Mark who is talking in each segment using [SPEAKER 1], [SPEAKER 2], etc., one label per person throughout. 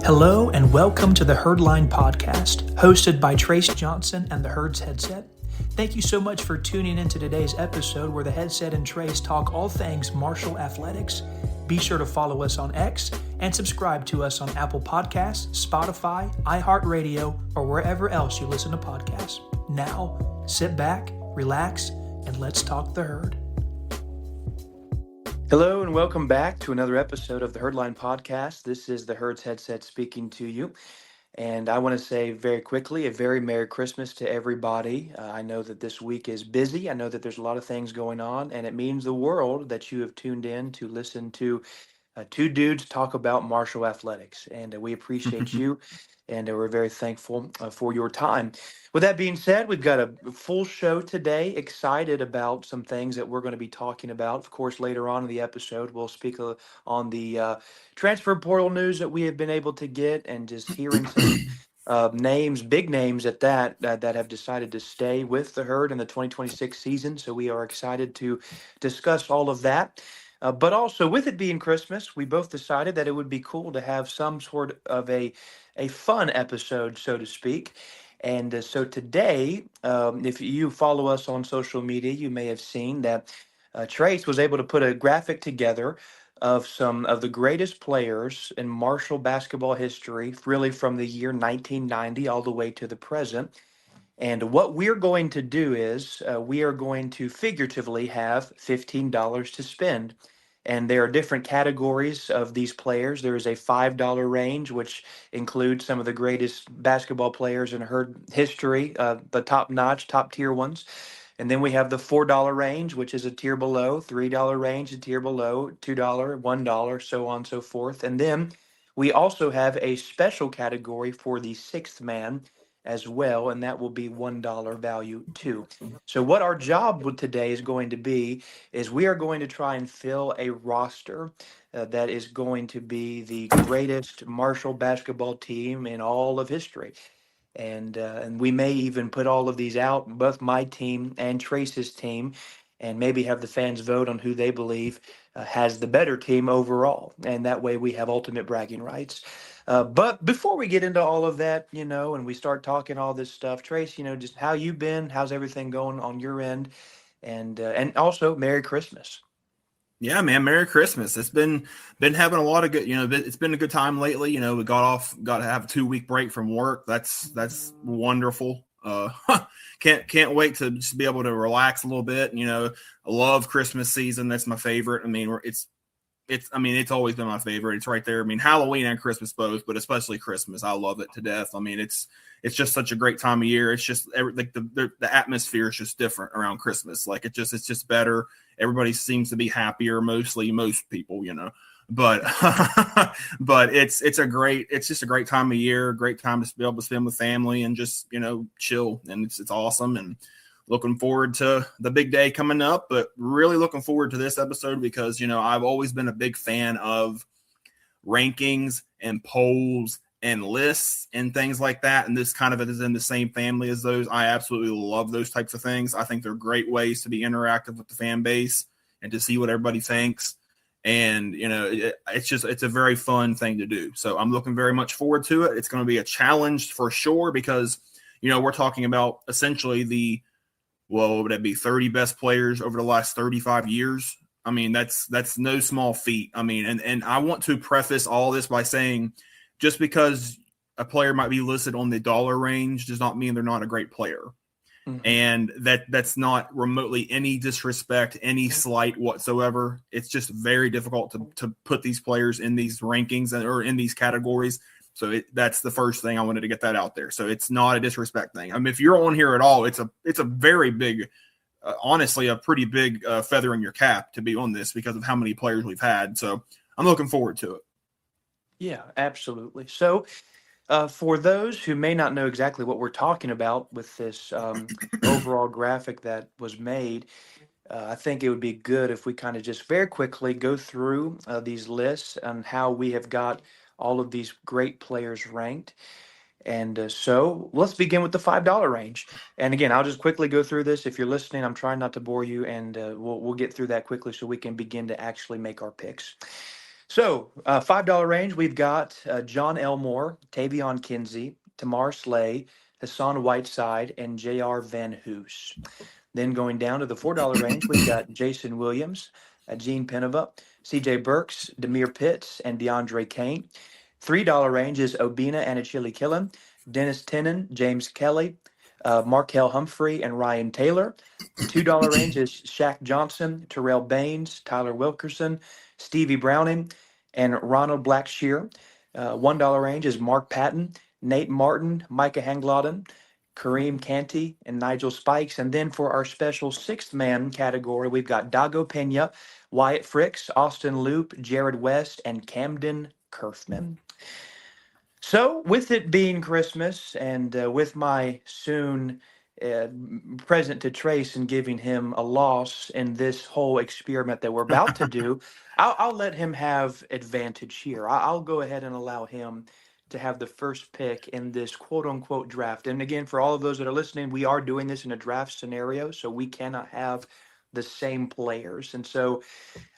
[SPEAKER 1] Hello and welcome to the Herdline Podcast, hosted by Trace Johnson and the Herds Headset. Thank you so much for tuning into today's episode where the Headset and Trace talk all things martial athletics. Be sure to follow us on X and subscribe to us on Apple Podcasts, Spotify, iHeartRadio, or wherever else you listen to podcasts. Now, sit back, relax, and let's talk the herd.
[SPEAKER 2] Hello and welcome back to another episode of the Herdline Podcast. This is the Herds Headset speaking to you. And I want to say very quickly a very Merry Christmas to everybody. I know that this week is busy. I know that there's a lot of things going on, and it means the world that you have tuned in to listen to two dudes talk about martial athletics. And we appreciate you, and we're very thankful for your time. With that being said, we've got a full show today. Excited about some things that we're going to be talking about. Of course, later on in the episode, we'll speak on the transfer portal news that we have been able to get, and just hearing some names, big names at that have decided to stay with the herd in the 2026 season. So we are excited to discuss all of that. But also, with it being Christmas, we both decided that it would be cool to have some sort of a fun episode, so to speak. And so today, if you follow us on social media, you may have seen that Trace was able to put a graphic together of some of the greatest players in martial basketball history, really from the year 1990 all the way to the present. And what we're going to do is we are going to figuratively have $15 to spend. And there are different categories of these players. There is a $5 range, which includes some of the greatest basketball players in herd history, the top notch, top tier ones. And then we have the $4 range, which is a tier below, $3 range, a tier below, $2, $1, so on and so forth. And then we also have a special category for the sixth man as well, and that will be $1 value too. So what our job today is going to be is we are going to try and fill a roster that is going to be the greatest martial basketball team in all of history. And we may even put all of these out, both my team and Trace's team, and maybe have the fans vote on who they believe has the better team overall. And that way we have ultimate bragging rights. But before we get into all of that, and we start talking all this stuff, Trace, just how you been? How's everything going on your end? And also Merry Christmas.
[SPEAKER 3] Yeah, man, Merry Christmas. It's been having a lot of good, it's been a good time lately. We got to have a 2-week break from work. That's wonderful. Can't wait to just be able to relax a little bit. I love Christmas season. That's my favorite. I mean, it's always been my favorite. It's right there. I mean, Halloween and Christmas both, but especially Christmas. I love it to death. I mean, it's just such a great time of year. It's just like the atmosphere is just different around Christmas. Like it's just better. Everybody seems to be happier, most people, but but it's just a great time of year, great time to be able to spend with family and just, chill. And it's awesome. And looking forward to the big day coming up, but really looking forward to this episode because, I've always been a big fan of rankings and polls and lists and things like that. And this kind of is in the same family as those. I absolutely love those types of things. I think they're great ways to be interactive with the fan base and to see what everybody thinks. And, it's a very fun thing to do. So I'm looking very much forward to it. It's going to be a challenge for sure because, we're talking about essentially what would that be? 30 best players over the last 35 years. I mean, that's no small feat. I mean, and I want to preface all this by saying just because a player might be listed on the dollar range does not mean they're not a great player. Mm-hmm. And that's not remotely any disrespect, any slight whatsoever. It's just very difficult to put these players in these rankings or in these categories. So that's the first thing I wanted to get that out there. So it's not a disrespect thing. I mean, if you're on here at all, it's a very big, honestly, a pretty big feather in your cap to be on this because of how many players we've had. So I'm looking forward to it.
[SPEAKER 2] Yeah, absolutely. So for those who may not know exactly what we're talking about with this overall graphic that was made, I think it would be good if we kind of just very quickly go through these lists and how we have got all of these great players ranked. And so let's begin with the $5 range. And again, I'll just quickly go through this. If you're listening, I'm trying not to bore you, and we'll get through that quickly so we can begin to actually make our picks. So, $5 range, we've got John Elmore, Tavion Kinsey, Tamar Slay, Hassan Whiteside, and J.R. Van Hoos. Then going down to the $4 range, we've got Jason Williams, Gene Penova, C.J. Burks, Demir Pitts, and DeAndre Kane. $3 range is Obina and Achille Killen, Dennis Tennant, James Kelly, Markel Humphrey, and Ryan Taylor. $2 range is Shaq Johnson, Terrell Baines, Tyler Wilkerson, Stevie Browning, and Ronald Blackshear. $1 range is Mark Patton, Nate Martin, Micah Hangladen, Kareem Canty, and Nigel Spikes. And then for our special sixth man category, we've got Dago Pena, Wyatt Fricks, Austin Loop, Jared West, and Camden Kerfman. So, with it being Christmas and with my soon uh, present to Trace and giving him a loss in this whole experiment that we're about to do, I'll let him have advantage here. I'll go ahead and allow him to have the first pick in this quote unquote draft. And again, for all of those that are listening, we are doing this in a draft scenario, so we cannot have the same players. And so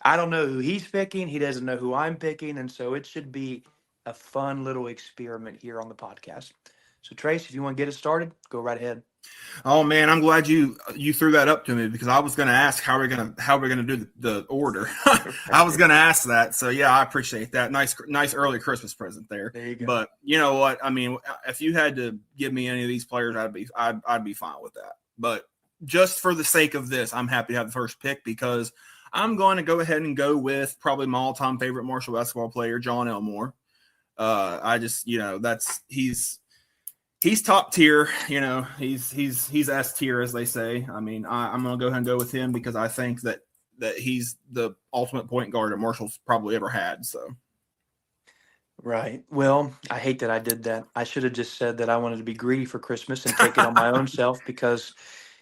[SPEAKER 2] I don't know who he's picking. He doesn't know who I'm picking. And so it should be a fun little experiment here on the podcast. So, Trace, if you want to get us started, go right ahead.
[SPEAKER 3] Oh man, I'm glad you threw that up to me because I was going to ask how we're gonna do the order. I was going to ask that, so yeah, I appreciate that. Nice early Christmas present there.
[SPEAKER 2] There you go.
[SPEAKER 3] But you know what? I mean, if you had to give me any of these players, I'd be fine with that. But just for the sake of this, I'm happy to have the first pick because I'm going to go ahead and go with probably my all-time favorite Marshall basketball player, John Elmore. I just he's top tier, he's S tier, as they say. I mean, I'm going to go ahead and go with him because I think that he's the ultimate point guard that Marshall's probably ever had. So,
[SPEAKER 2] right. Well, I hate that I did that. I should have just said that I wanted to be greedy for Christmas and take it on my own self because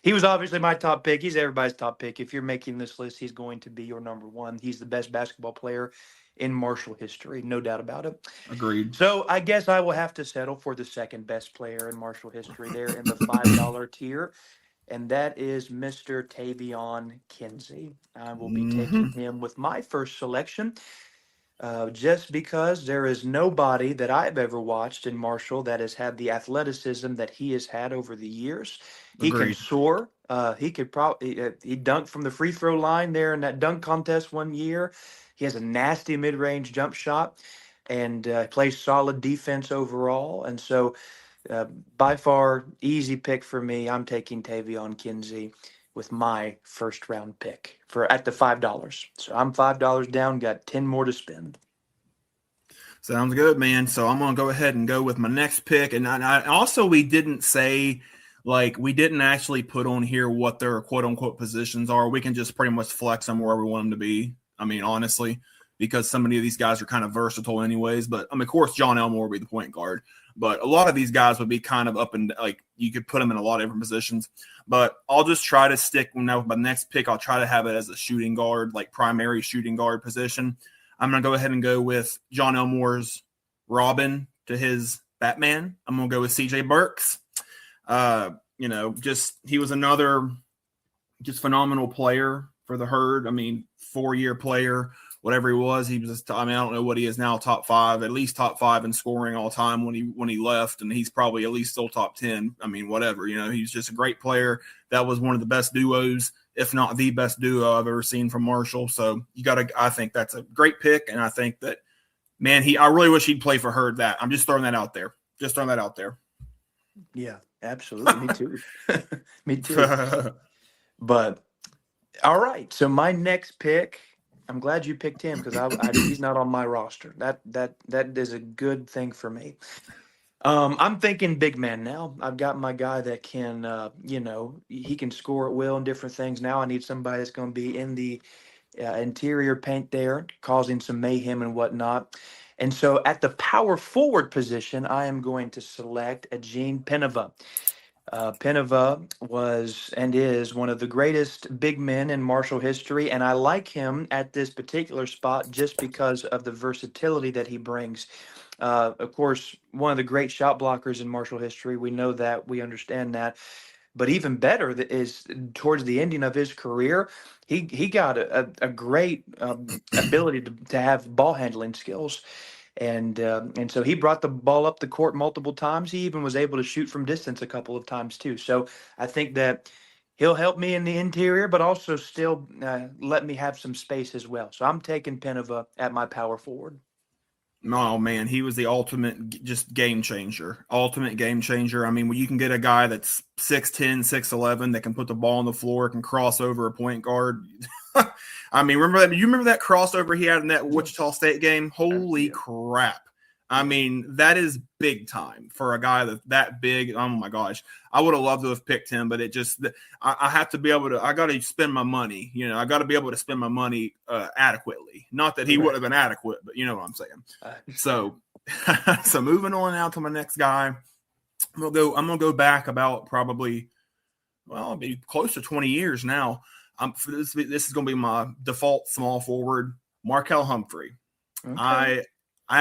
[SPEAKER 2] he was obviously my top pick. He's everybody's top pick. If you're making this list, he's going to be your number one. He's the best basketball player in Marshall history, no doubt about it.
[SPEAKER 3] agreed.
[SPEAKER 2] So I guess I will have to settle for the second best player in Marshall history there in the $5 tier, and that is Mr. Tavion Kinsey. I will be taking him with my first selection. Just because there is nobody that I've ever watched in Marshall that has had the athleticism that he has had over the years. He can
[SPEAKER 3] Agreed.
[SPEAKER 2] soar. He could probably he dunked from the free throw line there in that dunk contest one year. He has a nasty mid range jump shot and plays solid defense overall. And so, by far, easy pick for me. I'm taking Tavion Kinsey with my first round pick for at the $5. So I'm $5 down, got 10 more to spend.
[SPEAKER 3] Sounds good, man. So I'm going to go ahead and go with my next pick. And I also, we didn't say, we didn't actually put on here what their quote unquote positions are. We can just pretty much flex them wherever we want them to be. I mean, honestly, because so many of these guys are kind of versatile anyways. But I mean, of course, John Elmore would be the point guard. But a lot of these guys would be kind of up and you could put them in a lot of different positions. But I'll just try to stick now with my next pick. I'll try to have it as a shooting guard, primary shooting guard position. I'm going to go ahead and go with John Elmore's Robin to his Batman. I'm going to go with C.J. Burks. He was another just phenomenal player for the Herd. I mean, 4-year player. Whatever he was just, I don't know what he is now, top 5, at least top 5 in scoring all time when he left, and he's probably at least still top 10. I mean, whatever, he's just a great player. That was one of the best duos, if not the best duo I've ever seen from Marshall. So I think that's a great pick, and I think that, man, I really wish he'd play for Herd. That I'm just throwing that out there.
[SPEAKER 2] Yeah, absolutely. Me too. Me too. But all right, so my next pick. I'm glad you picked him because he's not on my roster. That is a good thing for me. I'm thinking big man now. I've got my guy that can, he can score at will and different things. Now I need somebody that's going to be in the interior paint there, causing some mayhem and whatnot. And so at the power forward position, I am going to select a Gene Penova. Penova was and is one of the greatest big men in Marshall history, and I like him at this particular spot just because of the versatility that he brings. Of course, one of the great shot blockers in Marshall history. We know that. We understand that. But even better is towards the ending of his career, he got a great ability to have ball handling skills. And so he brought the ball up the court multiple times. He even was able to shoot from distance a couple of times too. So I think that he'll help me in the interior, but also still let me have some space as well. So I'm taking Penova at my power forward.
[SPEAKER 3] Oh man, he was the ultimate just game changer. Ultimate game changer. I mean, when you can get a guy that's 6'10", 6'11", that can put the ball on the floor, can cross over a point guard. I mean, remember that? You remember that crossover he had in that Wichita State game? Holy crap. I mean, that is big time for a guy that big. Oh my gosh. I would have loved to have picked him, but it just, I have to be able to, I got to spend my money. You know, I got to be able to spend my money adequately. Not that he would have been adequate, but you know what I'm saying. So, so moving on now to my next guy, I'm gonna go back about probably, well, it'll be close to 20 years now. This is going to be my default small forward, Markel Humphrey. Okay. I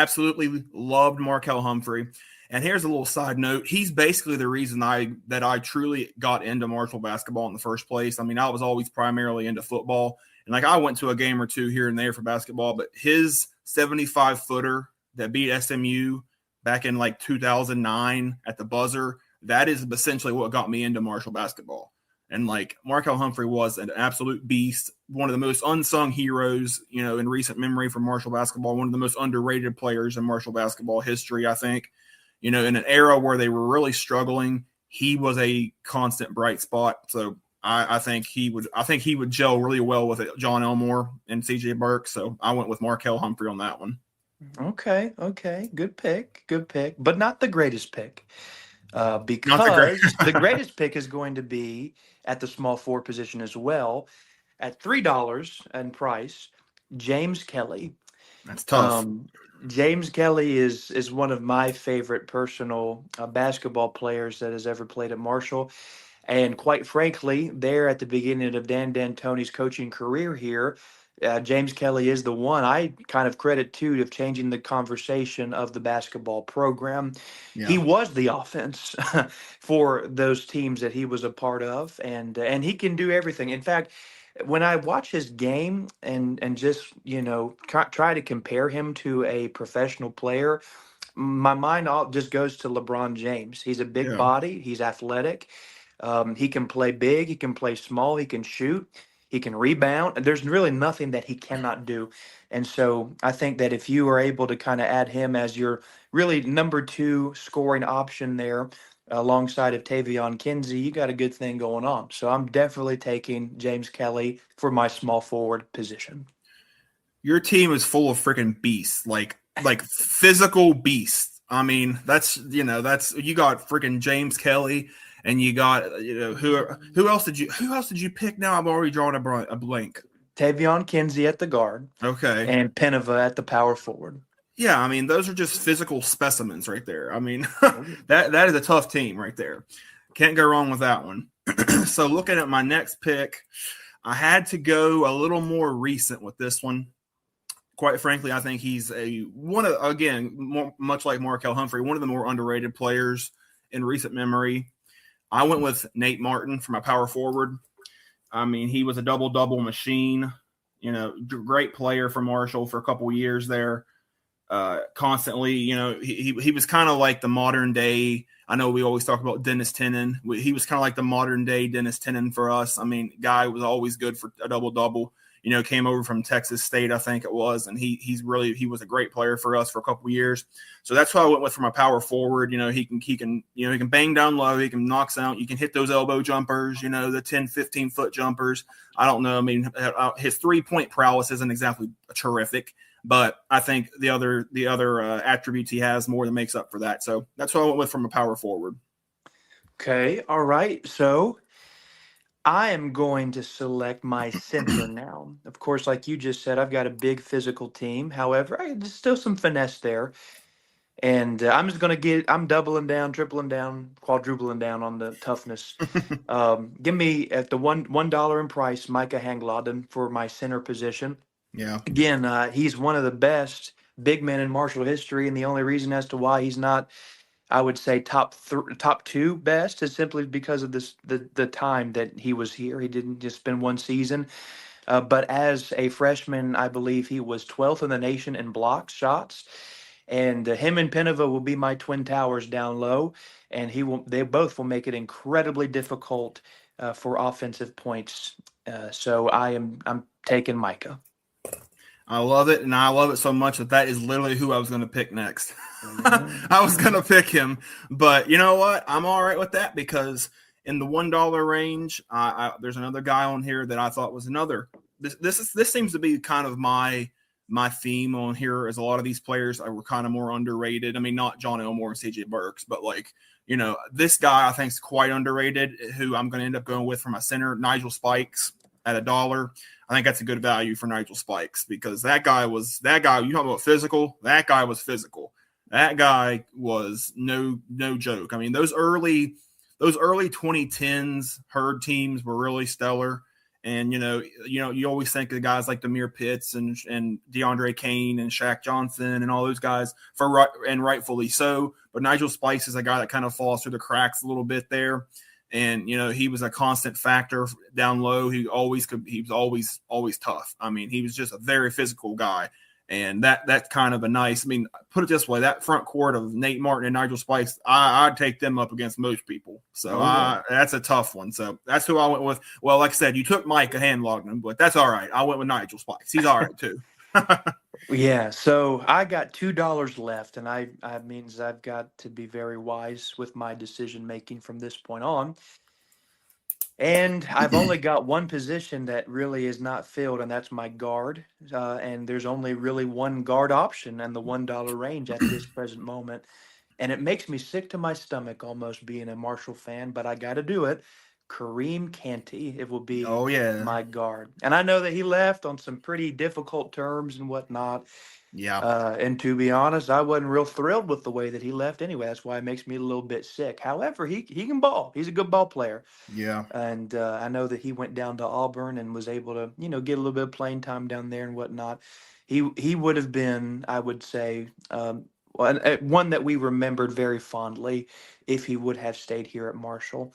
[SPEAKER 3] absolutely loved Markel Humphrey. And here's a little side note. He's basically the reason that I truly got into Marshall basketball in the first place. I mean, I was always primarily into football. And like I went to a game or two here and there for basketball, but his 75-footer that beat SMU back in like 2009 at the buzzer, that is essentially what got me into Marshall basketball. And like Markel Humphrey was an absolute beast, one of the most unsung heroes, you know, in recent memory for Marshall basketball, one of the most underrated players in Marshall basketball history, I think. You know, in an era where they were really struggling, he was a constant bright spot. So I think he would gel really well with John Elmore and CJ Burke. So I went with Markel Humphrey on that one.
[SPEAKER 2] Okay. Good pick, but not the greatest pick. Because the greatest pick is going to be at the small forward position as well, at $3 in price, James Kelly.
[SPEAKER 3] That's tough.
[SPEAKER 2] James Kelly is one of my favorite personal basketball players that has ever played at Marshall. And quite frankly, there at the beginning of Dan D'Antoni's coaching career here, James Kelly is the one I kind of credit to of changing the conversation of the basketball program. Yeah. He was the offense for those teams that he was a part of, and he can do everything. In fact, when I watch his game and just try to compare him to a professional player, my mind all just goes to LeBron James. He's a big body. He's athletic. He can play big. He can play small. He can shoot. He can rebound. There's really nothing that he cannot do. And so I think that if you are able to kind of add him as your really number 2 scoring option there alongside of Tavion Kinsey, you got a good thing going on. So I'm definitely taking James Kelly for my small forward position.
[SPEAKER 3] Your team is full of freaking beasts, like physical beasts. I mean, that's you got freaking James Kelly. And you got, who else did you pick now? I'm already drawing a blank.
[SPEAKER 2] Tavion Kinsey at the guard.
[SPEAKER 3] Okay.
[SPEAKER 2] And Penova at the power forward.
[SPEAKER 3] Yeah, I mean, those are just physical specimens right there. I mean, that is a tough team right there. Can't go wrong with that one. So looking at my next pick, I had to go a little more recent with this one. Quite frankly, I think he's much like Markel Humphrey, one of the more underrated players in recent memory. I went with Nate Martin for my power forward. I mean, he was a double-double machine, great player for Marshall for a couple of years there. Constantly, he was kind of like the modern day. I know we always talk about Dennis Tenen. He was kind of like the modern day Dennis Tenen for us. I mean, guy was always good for a double-double. Came over from Texas State, I think it was, and he was a great player for us for a couple of years. So that's why I went with for my power forward. He can bang down low, he can knock out, you can hit those elbow jumpers, the 10, 15 foot jumpers. I don't know. I mean, his 3-point prowess isn't exactly terrific, but I think the other attributes he has more than makes up for that. So that's what I went with from a power forward.
[SPEAKER 2] Okay, all right. So I am going to select my center now. Of course, like you just said, I've got a big physical team. However, there's still some finesse there. And I'm doubling down, tripling down, quadrupling down on the toughness. Give me at the $1 in price, Micah Hangladen for my center position.
[SPEAKER 3] Yeah.
[SPEAKER 2] Again, he's one of the best big men in Marshall history, and the only reason as to why he's not I would say top two best is simply because of the time that he was here. He didn't just spend one season, but as a freshman, I believe he was 12th in the nation in block shots. And him and Pinova will be my twin towers down low, and they both will make it incredibly difficult for offensive points. So I'm taking Micah.
[SPEAKER 3] I love it, and I love it so much that is literally who I was going to pick next. I was going to pick him, but you know what? I'm all right with that because in the $1 range, there's another guy on here that I thought was another. This seems to be kind of my theme on here, as a lot of these players were kind of more underrated. I mean, not John Elmore and CJ Burks, but this guy I think is quite underrated. Who I'm going to end up going with for my center, Nigel Spikes at $1. I think that's a good value for Nigel Spikes because that guy. You talk about physical. That guy was physical. That guy was no joke. I mean, those early 2010s Herd teams were really stellar. And you always think of guys like Demir Pitts and DeAndre Kane and Shaq Johnson and all those guys and rightfully so. But Nigel Spikes is a guy that kind of falls through the cracks a little bit there. And, he was a constant factor down low. He was always tough. I mean, he was just a very physical guy. And that's kind of put it this way, that front court of Nate Martin and Nigel Spikes, I'd take them up against most people. So that's a tough one. So that's who I went with. Well, like I said, you took Mike a hand logging, but that's all right. I went with Nigel Spikes. He's all right too.
[SPEAKER 2] Yeah, so I got $2 left, and I means I've got to be very wise with my decision making from this point on. And I've only got one position that really is not filled, and that's my guard. And there's only really one guard option in the $1 range at this present moment. And it makes me sick to my stomach almost being a Marshall fan, but I got to do it. Kareem Canty, it will be my guard. And I know that he left on some pretty difficult terms and whatnot.
[SPEAKER 3] Yeah.
[SPEAKER 2] And to be honest, I wasn't real thrilled with the way that he left anyway. That's why it makes me a little bit sick. However, he can ball. He's a good ball player.
[SPEAKER 3] Yeah.
[SPEAKER 2] And I know that he went down to Auburn and was able to, get a little bit of playing time down there and whatnot. He would have been, I would say, one that we remembered very fondly if he would have stayed here at Marshall.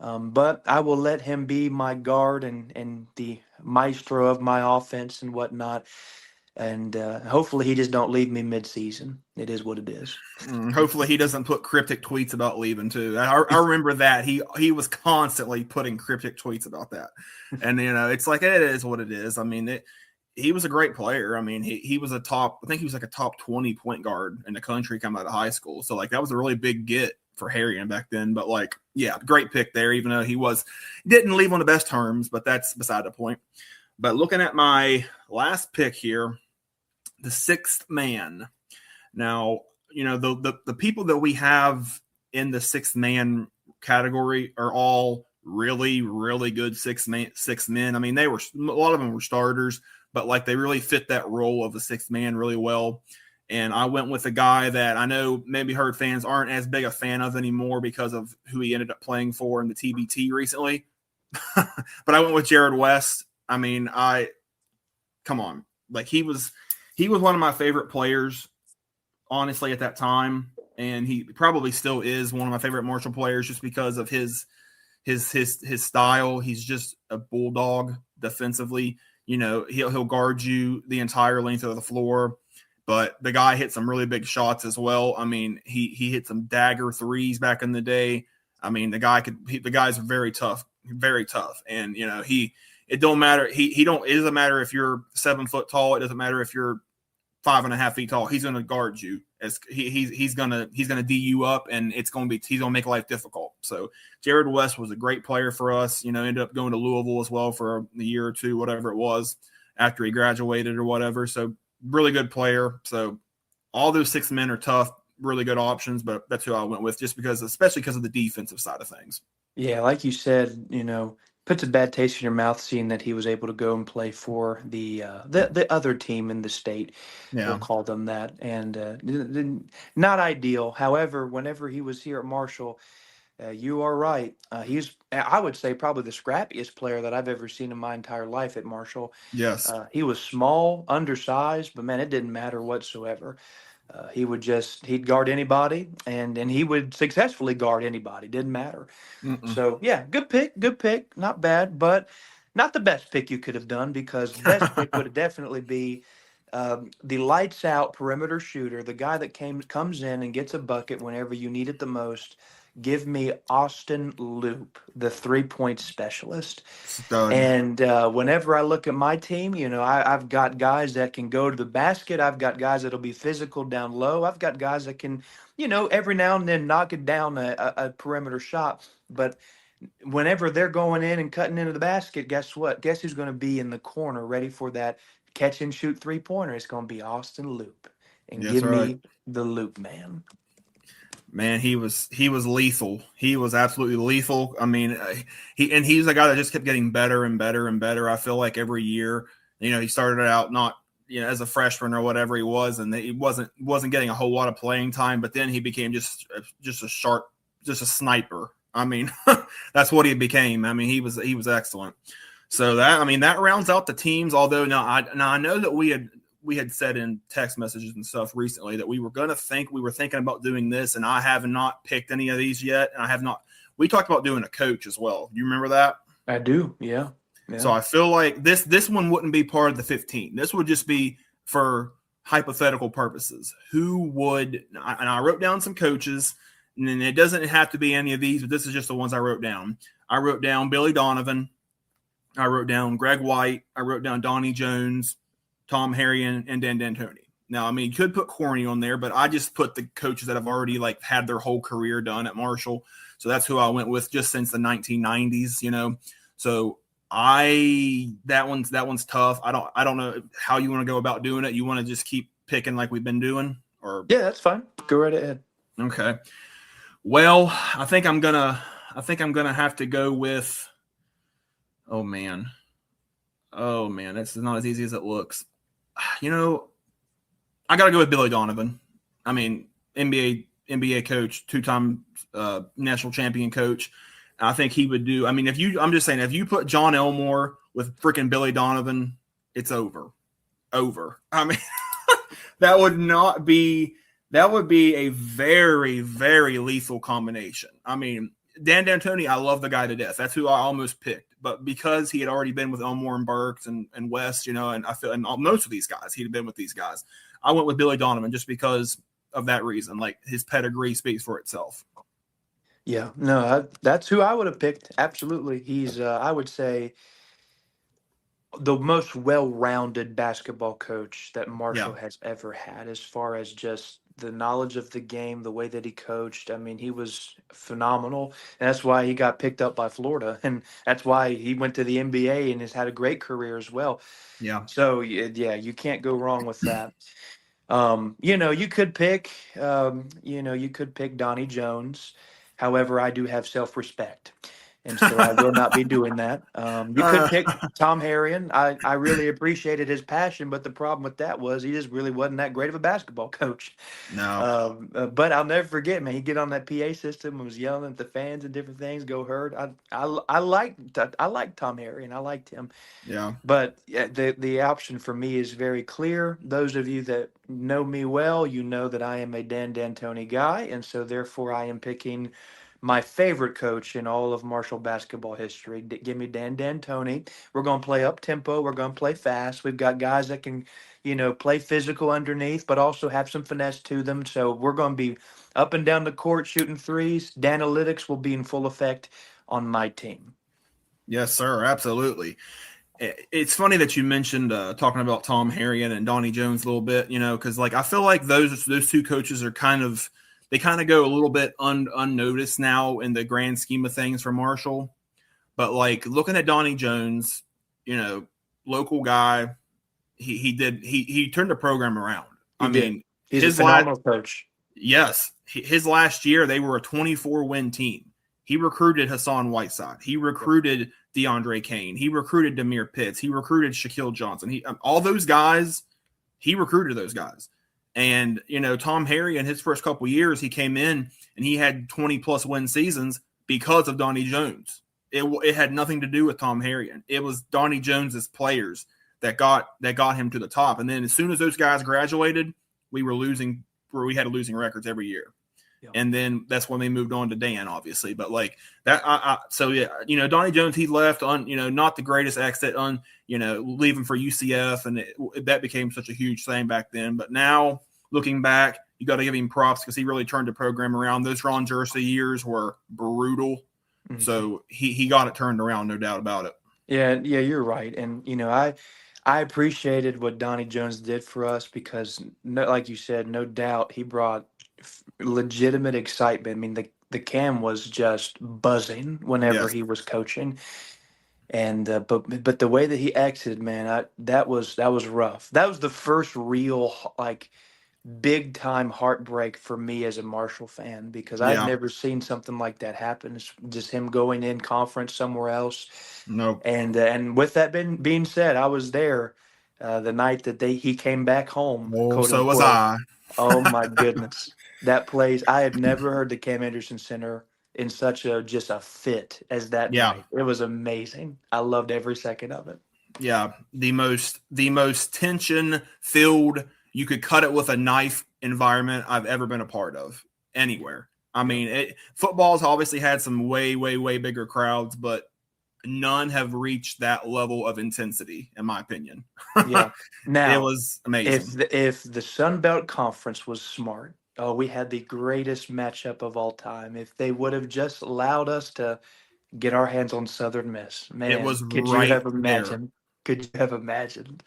[SPEAKER 2] But I will let him be my guard and the maestro of my offense and whatnot. And hopefully he just don't leave me mid-season. It is what it is.
[SPEAKER 3] Hopefully he doesn't put cryptic tweets about leaving too. I remember that he was constantly putting cryptic tweets about that. And it's like, it is what it is. I mean, he was a great player. I mean, he was I think he was like a top 20 point guard in the country coming out of high school. So that was a really big get for Harrion back then. But great pick there, even though he didn't leave on the best terms, but that's beside the point. But looking at my last pick here, the sixth man. Now, the people that we have in the sixth man category are all really, really good six men. I mean, a lot of them were starters, but they really fit that role of the sixth man really well. And I went with a guy that I know maybe Herd fans aren't as big a fan of anymore because of who he ended up playing for in the TBT recently. But I went with Jared West. I mean, come on. He was one of my favorite players, honestly, at that time. And he probably still is one of my favorite Marshall players just because of his style. He's just a bulldog defensively. He'll guard you the entire length of the floor. But the guy hit some really big shots as well. I mean, he hit some dagger threes back in the day. I mean, the guy's very tough, very tough. And, it don't matter. It doesn't matter if you're 7 foot tall. It doesn't matter if you're 5.5 feet tall. He's going to guard you. As he's gonna D you up, and he's gonna make life difficult. So Jared West was a great player for us. Ended up going to Louisville as well for a year or two, whatever it was, after he graduated or whatever. So really good player. So all those six men are tough, really good options, but that's who I went with, especially because of the defensive side of things.
[SPEAKER 2] Yeah, like you said, puts a bad taste in your mouth seeing that he was able to go and play for the other team in the state.
[SPEAKER 3] Yeah.
[SPEAKER 2] We'll call them that. And not ideal. However, whenever he was here at Marshall, you are right. He's, I would say, probably the scrappiest player that I've ever seen in my entire life at Marshall.
[SPEAKER 3] Yes.
[SPEAKER 2] He was small, undersized, but man, it didn't matter whatsoever. He'd guard anybody, and he would successfully guard anybody. Didn't matter.
[SPEAKER 3] Mm-mm.
[SPEAKER 2] So yeah, good pick, not bad, but not the best pick you could have done, because the best pick would definitely be the lights out perimeter shooter, the guy that comes in and gets a bucket whenever you need it the most. Give me Austin Loop, the 3-point specialist.
[SPEAKER 3] Stud.
[SPEAKER 2] And whenever I look at my team, I've got guys that can go to the basket. I've got guys that'll be physical down low. I've got guys that can, every now and then knock it down a perimeter shot. But whenever they're going in and cutting into the basket, guess what? Guess who's going to be in the corner ready for that catch and shoot 3-pointer? It's going to be Austin Loop. And
[SPEAKER 3] Yes,
[SPEAKER 2] give
[SPEAKER 3] right.
[SPEAKER 2] me the Loop, man.
[SPEAKER 3] Man, he was lethal. He was absolutely lethal. I mean, he's a guy that just kept getting better and better and better. I feel like every year, he started out not, as a freshman or whatever he was, and he wasn't getting a whole lot of playing time, but then he became just a sharp, just a sniper. I mean, that's what he became. I mean, he was excellent. So that rounds out the teams. Although now I know that we had said in text messages and stuff recently that we were thinking about doing this, and I have not picked any of these yet. And I have not. We talked about doing a coach as well. Do you remember that?
[SPEAKER 2] I do. Yeah.
[SPEAKER 3] So I feel like this one wouldn't be part of the 15. This would just be for hypothetical purposes. Who would? And I wrote down some coaches, and then it doesn't have to be any of these, but this is just the ones I wrote down. I wrote down Billy Donovan. I wrote down Greg White. I wrote down Donnie Jones, Tom Harrion, and Dan D'Antoni. Now, I mean, you could put Corny on there, but I just put the coaches that have already had their whole career done at Marshall. So that's who I went with just since the 1990s, So that one's tough. I don't know how you want to go about doing it. You want to just keep picking like we've been doing, or
[SPEAKER 2] Yeah, that's fine. Go right ahead.
[SPEAKER 3] okay. Well, I think I'm gonna have to go with. Oh man, it's not as easy as it looks. I got to go with Billy Donovan. I mean, NBA coach, 2-time national champion coach. I think he would do. I mean, I'm just saying, if you put John Elmore with freaking Billy Donovan, it's over. I mean, that would be a very, very lethal combination. I mean, Dan D'Antoni, I love the guy to death. That's who I almost picked. But because he had already been with Elmore and Burks and West, and I feel, and most of these guys, he'd been with these guys. I went with Billy Donovan just because of that reason. Like, his pedigree speaks for itself.
[SPEAKER 2] Yeah, no, that's who I would have picked. Absolutely. He's, I would say, the most well-rounded basketball coach that Marshall has ever had, as far as just the knowledge of the game, the way that he coached. I mean, he was phenomenal. And that's why he got picked up by Florida. And that's why he went to the NBA and has had a great career as well.
[SPEAKER 3] Yeah.
[SPEAKER 2] So, yeah, you can't go wrong with that. You could pick, Donnie Jones. However, I do have self-respect, and so I will not be doing that. You could pick Tom Harrion. I really appreciated his passion, but the problem with that was he just really wasn't that great of a basketball coach.
[SPEAKER 3] No.
[SPEAKER 2] But I'll never forget, man. He'd get on that PA system and was yelling at the fans and different things. Go Herd. I liked Tom Harrion. I liked him.
[SPEAKER 3] Yeah.
[SPEAKER 2] But the option for me is very clear. Those of you that know me well, you know that I am a Dan D'Antoni guy, and so therefore I am picking my favorite coach in all of Marshall basketball history. Give me Dan D'Antoni. We're going to play up tempo. We're going to play fast. We've got guys that can, play physical underneath, but also have some finesse to them. So we're going to be up and down the court shooting threes. Danalytics will be in full effect on my team.
[SPEAKER 3] Yes, sir. Absolutely. It's funny that you mentioned talking about Tom Harrion and Donnie Jones a little bit, because I feel like those two coaches are kind of go a little bit unnoticed now in the grand scheme of things for Marshall. But looking at Donnie Jones, local guy, he turned the program around.
[SPEAKER 2] He's a phenomenal coach.
[SPEAKER 3] Yes, his last year they were a 24-win team. He recruited Hassan Whiteside. He recruited DeAndre Kane. He recruited Demir Pitts. He recruited Shaquille Johnson. All those guys, he recruited those guys. And, Tom Harrion, in his first couple of years, he came in and he had 20-plus win seasons because of Donnie Jones. It had nothing to do with Tom Harrion. It was Donnie Jones's players that got him to the top. And then as soon as those guys graduated, we were losing where we had losing records every year.
[SPEAKER 1] Yeah.
[SPEAKER 3] And then that's when they moved on to Dan, obviously. But like that, so yeah, Donnie Jones, he left on, not the greatest exit on, leaving for UCF, and that became such a huge thing back then. But now looking back, you got to give him props because he really turned the program around. Those Ron Jersey years were brutal, so he got it turned around, no doubt about it.
[SPEAKER 2] Yeah, you're right. And I appreciated what Donnie Jones did for us because, no, like you said, no doubt he brought legitimate excitement. I mean, the cam was just buzzing whenever
[SPEAKER 3] Yes.
[SPEAKER 2] he was coaching, and but the way that he exited, man, that was rough. That was the first real like big time heartbreak for me as a Marshall fan because I'd
[SPEAKER 3] Yeah.
[SPEAKER 2] never seen something like that happen. It's just him going in conference somewhere else.
[SPEAKER 3] No.
[SPEAKER 2] And with that being said, I was there the night that he came back home,
[SPEAKER 3] Well,
[SPEAKER 2] quote
[SPEAKER 3] so was
[SPEAKER 2] unquote.
[SPEAKER 3] I.
[SPEAKER 2] Oh my goodness, that place! I had never heard the Cam Anderson Center in such a just a fit as that
[SPEAKER 3] Yeah.
[SPEAKER 2] night. It was amazing. I loved every second of it.
[SPEAKER 3] Yeah, the most tension filled, you could cut it with a knife environment I've ever been a part of anywhere. I mean, football's obviously had some way, way, way bigger crowds, but none have reached that level of intensity, in my opinion.
[SPEAKER 2] Yeah.
[SPEAKER 3] It
[SPEAKER 2] Now,
[SPEAKER 3] was amazing.
[SPEAKER 2] if the Sun Belt Conference was smart, oh, we had the greatest matchup of all time. If they would have just allowed us to get our hands on Southern Miss,
[SPEAKER 3] It
[SPEAKER 2] man,
[SPEAKER 3] was
[SPEAKER 2] could you
[SPEAKER 3] right
[SPEAKER 2] have
[SPEAKER 3] there.
[SPEAKER 2] imagined? Could you have imagined?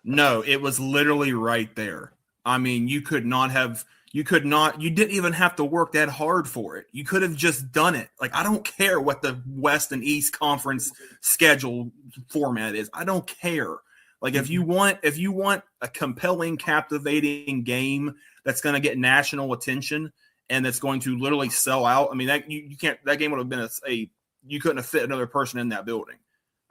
[SPEAKER 3] No, it was literally right there. I mean, you didn't even have to work that hard for it. You could have just done it. Like, I don't care what the West and East Conference schedule format is. I don't care. Like, if you want a compelling, captivating game that's going to get national attention and that's going to literally sell out, I mean, that you can't. That game would have been you couldn't have fit another person in that building.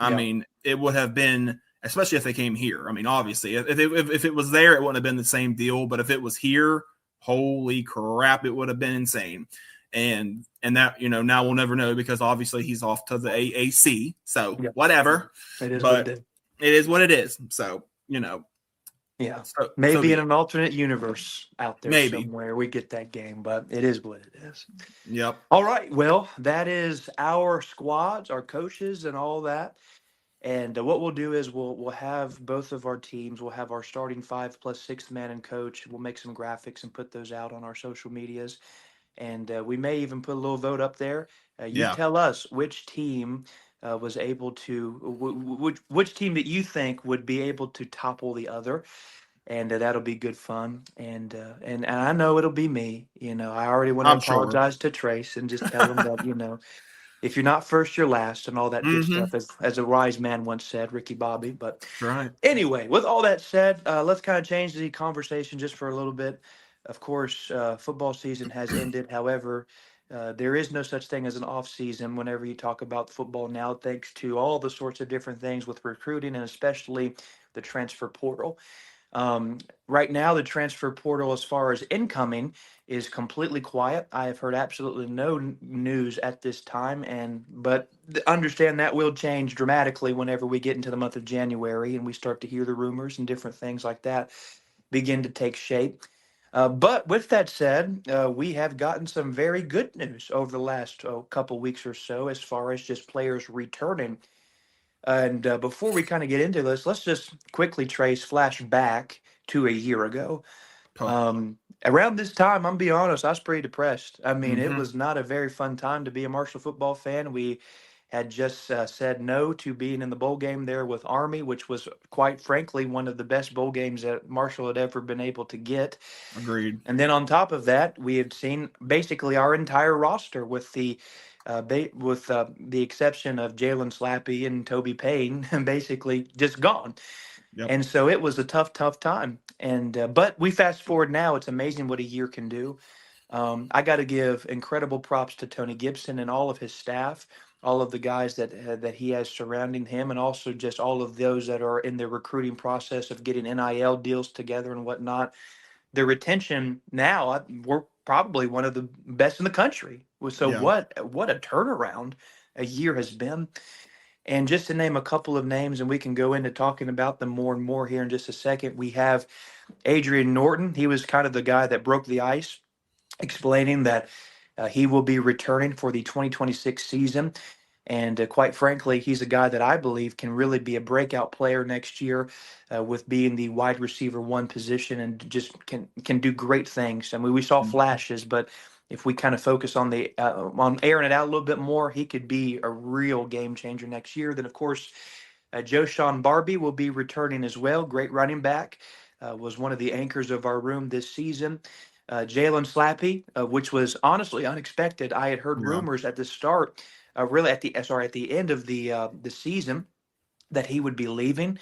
[SPEAKER 3] I mean, it would have been, especially if they came here. I mean, obviously, if it was there, it wouldn't have been the same deal. But if it was here, holy crap, it would have been insane. And that, now we'll never know because obviously he's off to the AAC. So whatever.
[SPEAKER 2] It is
[SPEAKER 3] But
[SPEAKER 2] what it is.
[SPEAKER 3] it is what it is. So,
[SPEAKER 2] Yeah.
[SPEAKER 3] so
[SPEAKER 2] Maybe in
[SPEAKER 3] be
[SPEAKER 2] an alternate universe out there
[SPEAKER 3] maybe.
[SPEAKER 2] somewhere we get that game, but it is what it is.
[SPEAKER 3] Yep.
[SPEAKER 2] All right. Well, that is our squads, our coaches, and all that. And what we'll do is we'll have both of our teams. We'll have our starting five plus sixth man and coach. We'll make some graphics and put those out on our social medias. And we may even put a little vote up there. You
[SPEAKER 3] Yeah.
[SPEAKER 2] tell us which team was able to, which team that you think would be able to topple the other, and that'll be good fun. And I know it'll be me. I already want to
[SPEAKER 3] I'm sure.
[SPEAKER 2] apologize to Trace and just tell him that if you're not first, you're last, and all that good
[SPEAKER 3] Mm-hmm.
[SPEAKER 2] stuff, as a wise man once said, Ricky Bobby. But
[SPEAKER 3] That's right.
[SPEAKER 2] anyway, with all that said, let's kind of change the conversation just for a little bit. Of course, football season has ended. However, there is no such thing as an off season whenever you talk about football now, thanks to all the sorts of different things with recruiting and especially the transfer portal. Right now, the transfer portal, as far as incoming, is completely quiet. I have heard absolutely no news at this time, but understand that will change dramatically whenever we get into the month of January and we start to hear the rumors and different things like that begin to take shape. But with that said, we have gotten some very good news over the last couple weeks or so as far as just players returning. And before we kind of get into this, let's just quickly flash back to a year ago.
[SPEAKER 3] Oh.
[SPEAKER 2] Around this time, I'm be honest, I was pretty depressed. I mean, it
[SPEAKER 3] Mm-hmm.
[SPEAKER 2] was not a very fun time to be a Marshall football fan. We had just said no to being in the bowl game there with Army, which was quite frankly one of the best bowl games that Marshall had ever been able to get.
[SPEAKER 3] Agreed.
[SPEAKER 2] And then on top of that, we had seen basically our entire roster with the exception of Jalen Slappy and Toby Payne, basically just gone.
[SPEAKER 3] Yep.
[SPEAKER 2] And so it was a tough time. And but we fast forward now. It's amazing what a year can do. I got to give incredible props to Tony Gibson and all of his staff, all of the guys that he has surrounding him, and also just all of those that are in the recruiting process of getting NIL deals together and whatnot. The retention now, we're probably one of the best in the country. So
[SPEAKER 3] Yeah.
[SPEAKER 2] what a turnaround a year has been. And just to name a couple of names, and we can go into talking about them more and more here in just a second, we have Adrian Norton. He was kind of the guy that broke the ice, explaining that he will be returning for the 2026 season. And quite frankly, he's a guy that I believe can really be a breakout player next year, with being the wide receiver one position, and just can do great things. I mean, we saw flashes, but if we kind of focus on the on airing it out a little bit more, he could be a real game changer next year. Then, of course, Joe Sean Barbie will be returning as well. Great running back, was one of the anchors of our room this season. Jalen Slappy, which was honestly unexpected. I had heard
[SPEAKER 3] Yeah.
[SPEAKER 2] rumors at the start, really at the sorry at the end of the season, that he would be leaving.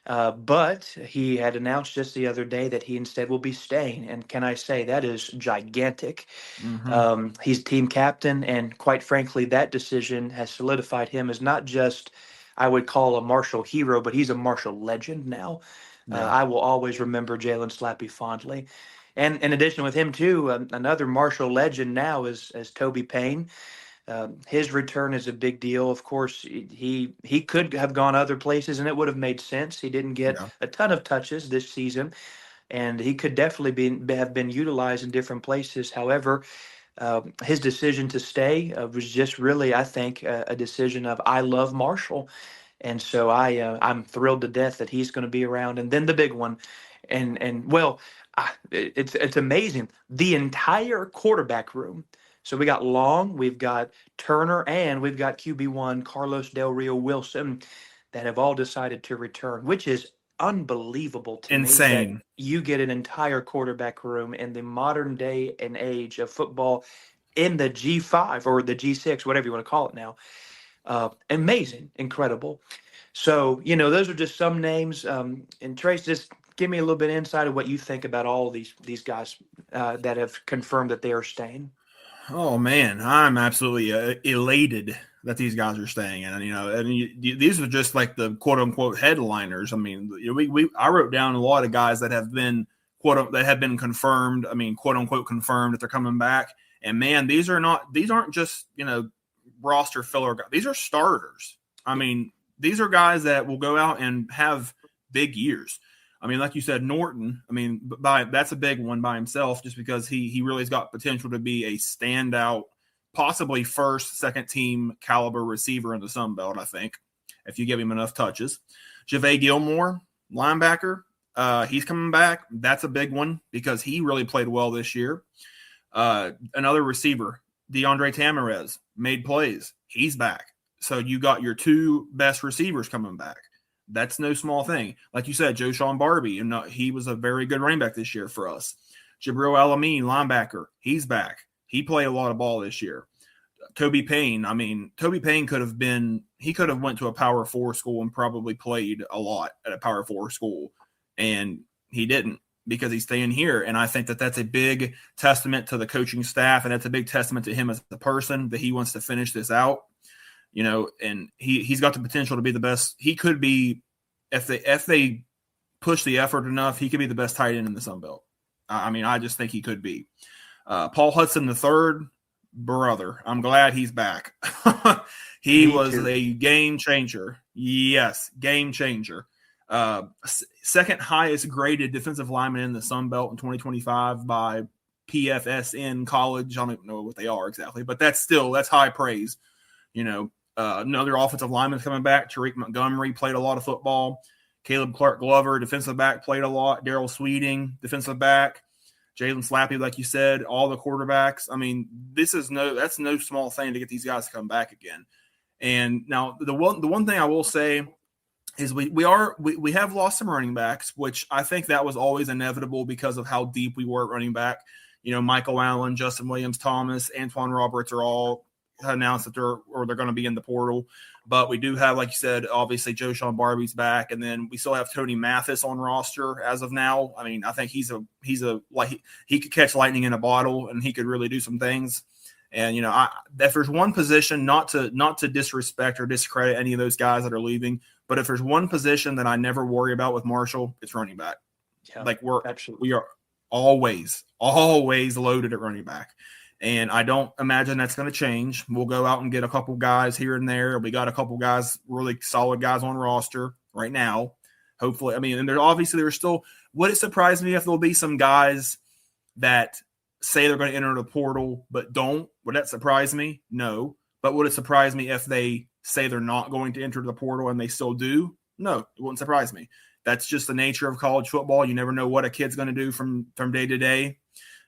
[SPEAKER 2] But he had announced just the other day that he instead will be staying. And can I say that is gigantic?
[SPEAKER 3] Mm-hmm.
[SPEAKER 2] He's team captain, and quite frankly, that decision has solidified him as not just, I would call, a Marshall hero, but he's a Marshall legend now.
[SPEAKER 3] Yeah.
[SPEAKER 2] I will always remember Jalen Slappy fondly. And in addition, with him too, another Marshall legend now is as Toby Payne. His return is a big deal. Of course, he could have gone other places, and it would have made sense. He didn't get
[SPEAKER 3] Yeah.
[SPEAKER 2] a ton of touches this season, and he could definitely have been utilized in different places. However, his decision to stay was just really, I think, a decision of I love Marshall, and so I'm thrilled to death that he's going to be around. And then the big one, and well, it's amazing, the entire quarterback room. So we got Long, we've got Turner, and we've got QB1 Carlos Del Rio Wilson that have all decided to return, which is unbelievable to me that
[SPEAKER 3] Insane.
[SPEAKER 2] you get an entire quarterback room in the modern day and age of football in the G5 or the G6, whatever you want to call it now. Amazing, incredible. So, those are just some names. And Trace, just give me a little bit of insight of what you think about all these guys that have confirmed that they are staying.
[SPEAKER 3] Oh man, I'm absolutely elated that these guys are staying, and these are just like the quote unquote headliners. I mean, I wrote down a lot of guys that have been that have been confirmed. I mean, quote unquote confirmed that they're coming back. And man, these aren't just roster filler guys. These are starters. I mean, these are guys that will go out and have big years. I mean, like you said, Norton, I mean, that's a big one by himself just because he really has got potential to be a standout, possibly first, second team caliber receiver in the Sun Belt, I think, if you give him enough touches. JaVale Gilmore, linebacker, he's coming back. That's a big one because he really played well this year. Another receiver, DeAndre Tamarez, made plays. He's back. So you got your two best receivers coming back. That's no small thing. Like you said, Joe Sean Barbie, and he was a very good running back this year for us. Jabril Alameen, linebacker, he's back. He played a lot of ball this year. Toby Payne, Toby Payne could have went to a Power 4 school and probably played a lot at a Power 4 school, and he didn't because he's staying here. And I think that that's a big testament to the coaching staff, and that's a big testament to him as a person that he wants to finish this out. And he's got the potential to be the best. He could be, if they push the effort enough, he could be the best tight end in the Sun Belt. I just think he could be. Paul Hudson III, brother, I'm glad he's back. He was a game changer. Yes, game changer. Second highest graded defensive lineman in the Sun Belt in 2025 by PFSN College. I don't know what they are exactly, but that's high praise. Another offensive lineman coming back. Tariq Montgomery played a lot of football. Caleb Clark Glover, defensive back, played a lot. Daryl Sweeting, defensive back. Jalen Slappy, like you said, all the quarterbacks. I mean, that's no small thing to get these guys to come back again. And now the one thing I will say is we have lost some running backs, which I think that was always inevitable because of how deep we were at running back. Michael Allen, Justin Williams, Thomas, Antoine Roberts are all announced that they're going to be in the portal. But we do have, like you said, obviously Joe Sean Barbie's back, and then we still have Tony Mathis on roster as of now. I mean, I think he could catch lightning in a bottle, and he could really do some things. And if there's one position, not to disrespect or discredit any of those guys that are leaving, but if there's one position that I never worry about with Marshall, it's running back.
[SPEAKER 2] Yeah,
[SPEAKER 3] like
[SPEAKER 2] absolutely.
[SPEAKER 3] we are always loaded at running back. And I don't imagine that's going to change. We'll go out and get a couple guys here and there. We got a couple guys, really solid guys on roster right now. Hopefully, I mean, and there's still, would it surprise me if there'll be some guys that say they're going to enter the portal but don't? Would that surprise me? No. But would it surprise me if they say they're not going to enter the portal and they still do? No, it wouldn't surprise me. That's just the nature of college football. You never know what a kid's going to do from day to day.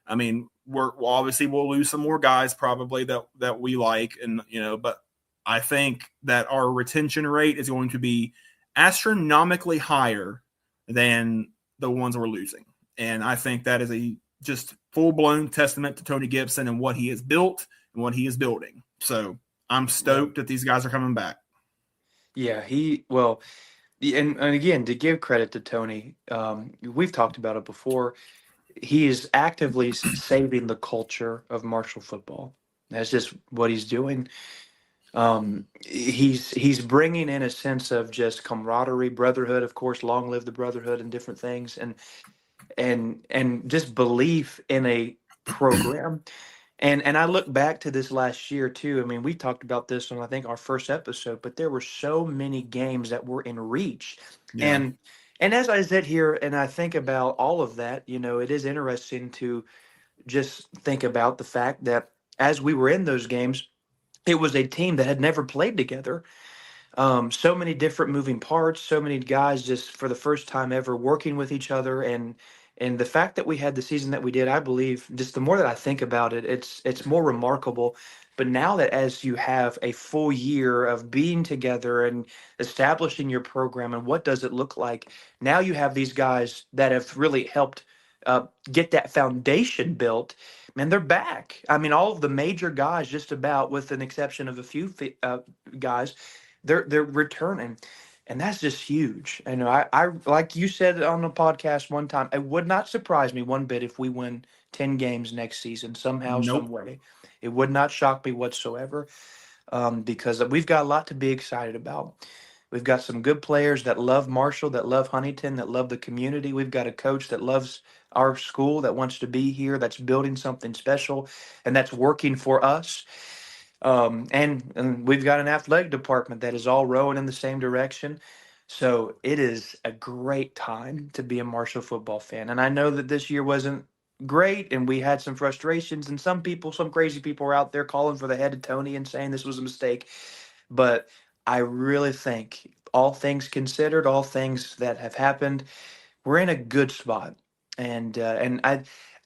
[SPEAKER 3] I mean, we'll lose some more guys probably that we like, and but I think that our retention rate is going to be astronomically higher than the ones we're losing. And I think that is a just full-blown testament to Tony Gibson and what he has built and what he is building. So I'm stoked that these guys are coming back.
[SPEAKER 2] Yeah, and again, to give credit to Tony, we've talked about it before. He is actively saving the culture of Marshall football. That's just what he's doing. He's bringing in a sense of just camaraderie, brotherhood, of course, long live the brotherhood, and different things, and just belief in a program. And I look back to this last year too. I mean, we talked about this on, I think, our first episode, but there were so many games that were in reach.
[SPEAKER 3] Yeah.
[SPEAKER 2] And as I sit here and I think about all of that, it is interesting to just think about the fact that as we were in those games, it was a team that had never played together. So many different moving parts, so many guys just for the first time ever working with each other, and the fact that we had the season that we did, I believe, just the more that I think about it, it's more remarkable. But now that as you have a full year of being together and establishing your program and what does it look like, now you have these guys that have really helped get that foundation built. Man, they're back. I mean, all of the major guys, just about, with an exception of a few guys, they're returning, and that's just huge. I like you said on the podcast one time, it would not surprise me one bit if we win 10 games next season somehow, some
[SPEAKER 3] Nope.
[SPEAKER 2] way. It would not shock me whatsoever, because we've got a lot to be excited about. We've got some good players that love Marshall, that love Huntington, that love the community. We've got a coach that loves our school, that wants to be here, that's building something special, and that's working for us. And we've got an athletic department that is all rowing in the same direction. So it is a great time to be a Marshall football fan. And I know that this year wasn't great, and we had some frustrations, and some crazy people were out there calling for the head of Tony and saying this was a mistake. But I really think, all things considered, all things that have happened, we're in a good spot. And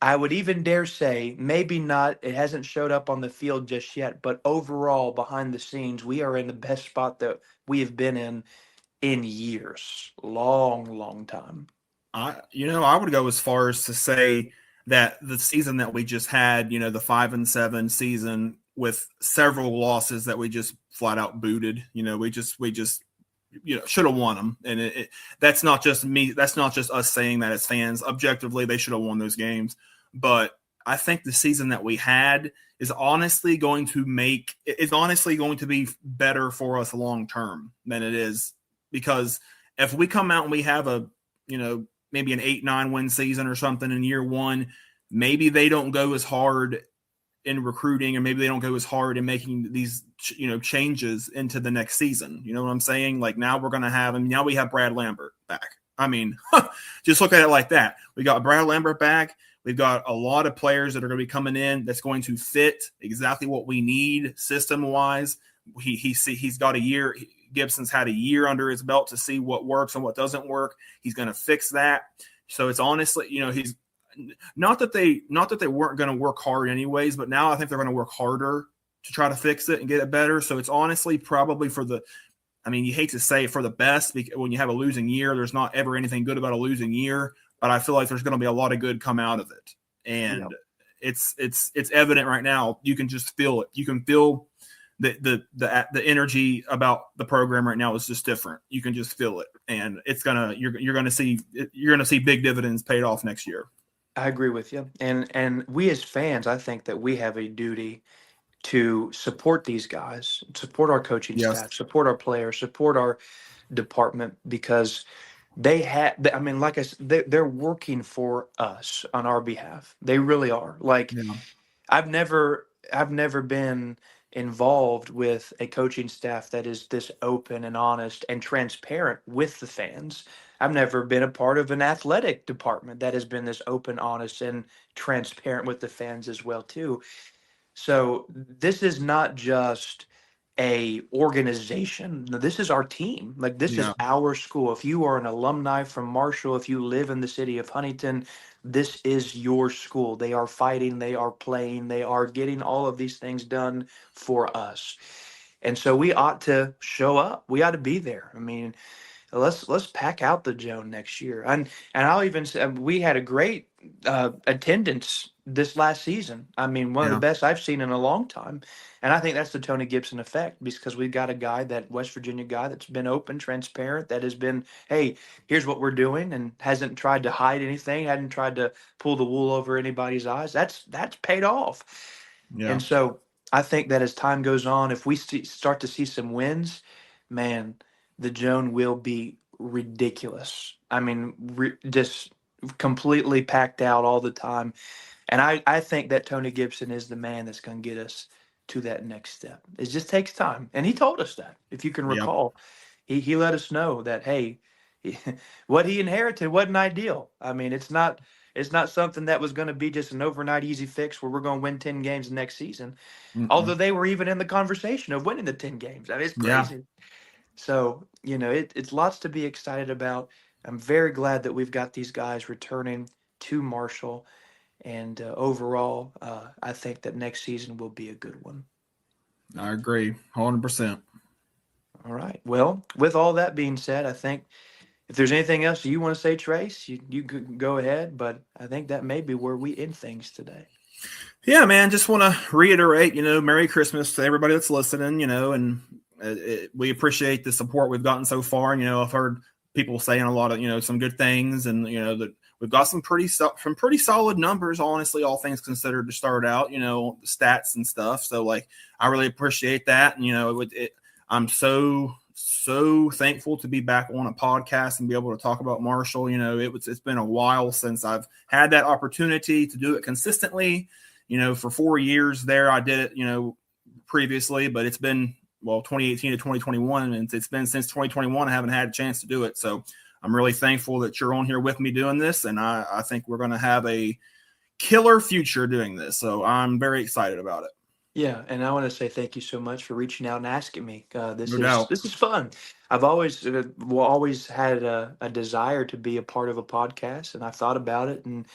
[SPEAKER 2] I would even dare say, maybe not, it hasn't showed up on the field just yet, but overall, behind the scenes, we are in the best spot that we have been in years. Long time.
[SPEAKER 3] I would go as far as to say that the season that we just had, the 5-7 season with several losses that we just flat out booted, we just should have won them. And that's not just me. That's not just us saying that as fans. Objectively, they should have won those games. But I think the season that we had is honestly going to be better for us long term than it is, because if we come out and we have maybe an 8-9 win season or something in year one, maybe they don't go as hard in recruiting, and maybe they don't go as hard in making these changes into the next season. You know what I'm saying? Like, now we're going to have, and now we have Brad Lambert back. I mean, just look at it like that. We got Brad Lambert back. We've got a lot of players that are going to be coming in that's going to fit exactly what we need system wise. He's got a year. Gibson's had a year under his belt to see what works and what doesn't work. He's going to fix that. So it's honestly, he's not that they weren't going to work hard anyways, but now I think they're going to work harder to try to fix it and get it better. So it's honestly probably you hate to say for the best, because when you have a losing year, there's not ever anything good about a losing year, but I feel like there's going to be a lot of good come out of it. And it's evident right now. You can just feel it. You can feel the energy about the program right now is just different. You can just feel it, and you're gonna see big dividends paid off next year.
[SPEAKER 2] I agree with you. And we as fans, I think that we have a duty to support these guys, support our coaching staff, support our players, support our department, because like I said, they're working for us on our behalf. They really are. I've never been involved with a coaching staff that is this open and honest and transparent with the fans. I've never been a part of an athletic department that has been this open, honest, and transparent with the fans as well too. So this is not just a organization. No, this is our team. Like this is
[SPEAKER 3] Yeah.
[SPEAKER 2] our school. If you are an alumni from Marshall, if you live in the city of Huntington, this is your school. They are fighting, they are playing, they are getting all of these things done for us. And so we ought to show up. We ought to be there. I mean, let's pack out the Joan next year. And I'll even say we had a great attendance this last season. I mean, one of the
[SPEAKER 3] Yeah.
[SPEAKER 2] best I've seen in a long time. And I think that's the Tony Gibson effect because we've got a guy, that West Virginia guy, that's been open, transparent, that has been, hey, here's what we're doing, and hasn't tried to hide anything, hadn't tried to pull the wool over anybody's eyes. That's paid off.
[SPEAKER 3] Yeah.
[SPEAKER 2] And so I think that as time goes on, if we start to see some wins, man, the Joan will be ridiculous. I mean, just completely packed out all the time. And I think that Tony Gibson is the man that's going to get us to that next step. It just takes time. And he told us that, if you can
[SPEAKER 3] Yep.
[SPEAKER 2] recall. He let us know that, hey, what he inherited wasn't ideal. I mean, it's not something that was going to be just an overnight easy fix where we're going to win 10 games next season. Although
[SPEAKER 3] Mm-mm.
[SPEAKER 2] they were even in the conversation of winning the 10 games. I mean, it's
[SPEAKER 3] Yeah.
[SPEAKER 2] crazy. So, it's lots to be excited about. I'm very glad that we've got these guys returning to Marshall. And overall, I think that next season will be a good one.
[SPEAKER 3] I agree. 100%.
[SPEAKER 2] All right. Well, with all that being said, I think if there's anything else you want to say, Trace, you could go ahead. But I think that may be where we end things today.
[SPEAKER 3] Yeah, man. Just want to reiterate, Merry Christmas to everybody that's listening, and we appreciate the support we've gotten so far. And, I've heard people saying a lot of, some good things, and, that we've got some pretty solid numbers, honestly, all things considered, to start out, the stats and stuff. So, like, I really appreciate that. And, I'm so thankful to be back on a podcast and be able to talk about Marshall. It's been a while since I've had that opportunity to do it consistently. For 4 years there, I did it, previously, but it's been, 2018 to 2021, and it's been since 2021 I haven't had a chance to do it. So I'm really thankful that you're on here with me doing this, and I think we're going to have a killer future doing this. So I'm very excited about it.
[SPEAKER 2] Yeah, and I want to say thank you so much for reaching out and asking me. This
[SPEAKER 3] No
[SPEAKER 2] is
[SPEAKER 3] doubt.
[SPEAKER 2] this is fun. I've always had a desire to be a part of a podcast, and I thought about it, and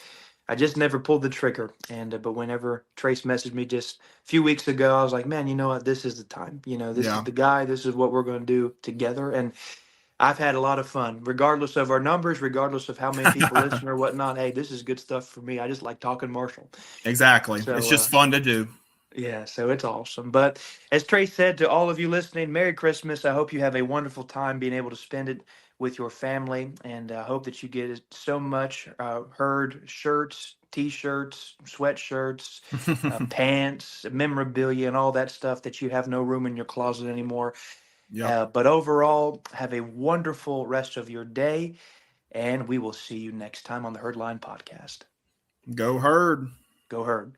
[SPEAKER 2] I just never pulled the trigger. And but whenever Trace messaged me just a few weeks ago, I was like, man, you know what? This is the time. This is
[SPEAKER 3] Yeah.
[SPEAKER 2] the guy. This is what we're going to do together. And I've had a lot of fun, regardless of our numbers, regardless of how many people listen or whatnot. Hey, this is good stuff for me. I just like talking Marshall.
[SPEAKER 3] Exactly. It's
[SPEAKER 2] So
[SPEAKER 3] just fun to do.
[SPEAKER 2] yeah, so it's awesome. But as Trace said, to all of you listening, Merry Christmas. I hope you have a wonderful time being able to spend it with your family. And I hope that you get so much heard shirts, t-shirts, sweatshirts, pants, memorabilia, and all that stuff that you have no room in your closet anymore.
[SPEAKER 3] Yep.
[SPEAKER 2] But overall, have a wonderful rest of your day. And we will see you next time on the Herd Line Podcast.
[SPEAKER 3] Go Herd.
[SPEAKER 2] Go Herd.